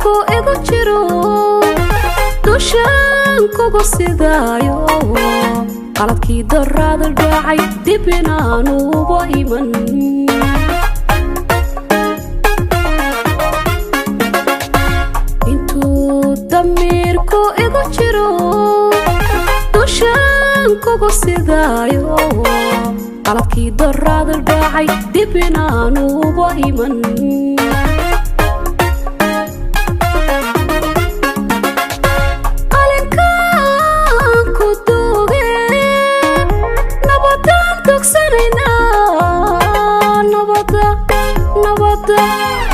damirku igu jiro dushaan kugu sidaayo qaladkii daraada dhacay dib inaanu uba iman intuu damirku igu jiro dushaan kugu sidaayo qaladkii daraada dhacay dib inaanu uba iman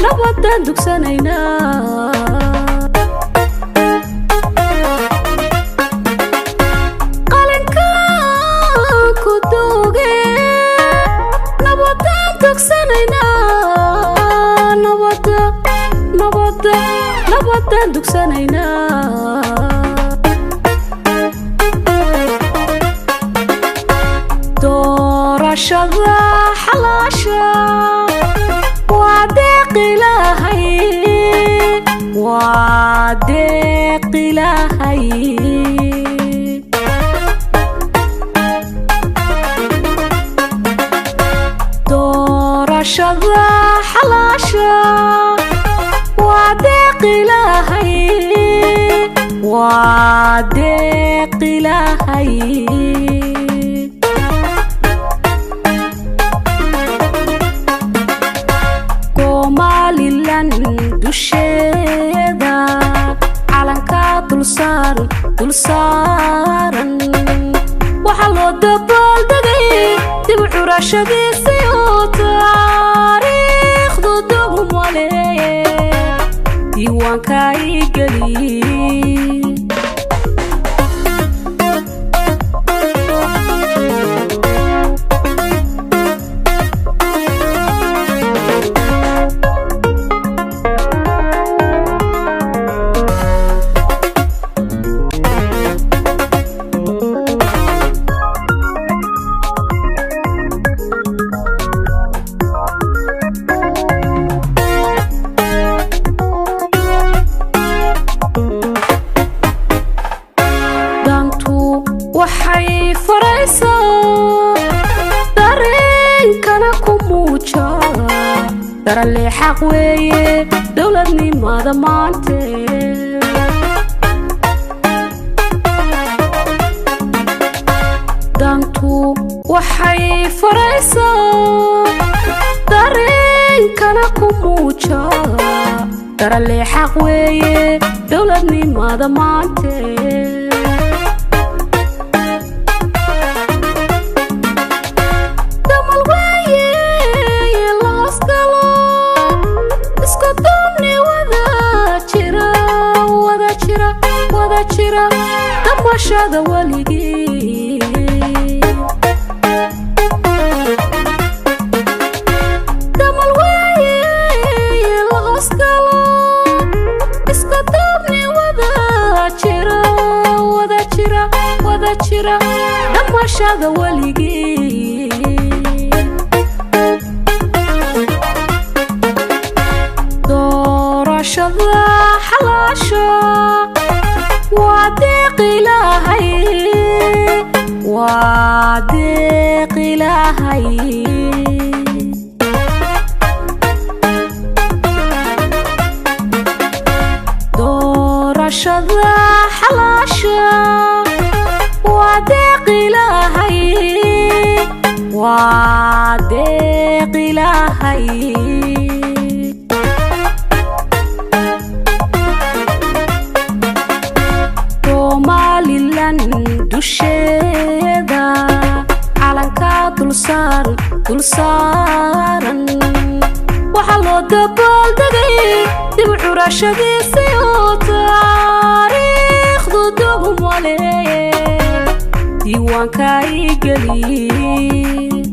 نبضان دكسانينا قالن كان كدوغي نبضان دكسانينا نبضان دكسانينا دورا شغا حلاشا وعدق إلهي دور شغا حلاشا وعدق إلهي dusheeda calanka dulsaaran waxaa loo dabaaldegay dib u curashadiisii oo taariikhdu dogu maleeye diiwaanka ii geliyey waxay faraysaa dareenkana ku muuja daralle xaq weeye dowladnimada maante dantu waxay faraysaa dareenkana ku muuja daralle xaq weeye dowladnimada maante damashada waligii damal weeye la hoosgalo iska daabni wada jira damashada waligii doorashada xalaasha وعدق إلهي دور شذا حلاشا وعدق إلهي dusheeda calanka dulsaaran waxaa loo dabaaldegay dib u curashadiisii oo taariikhdu dogu maleeye diiwaanka ii geliyey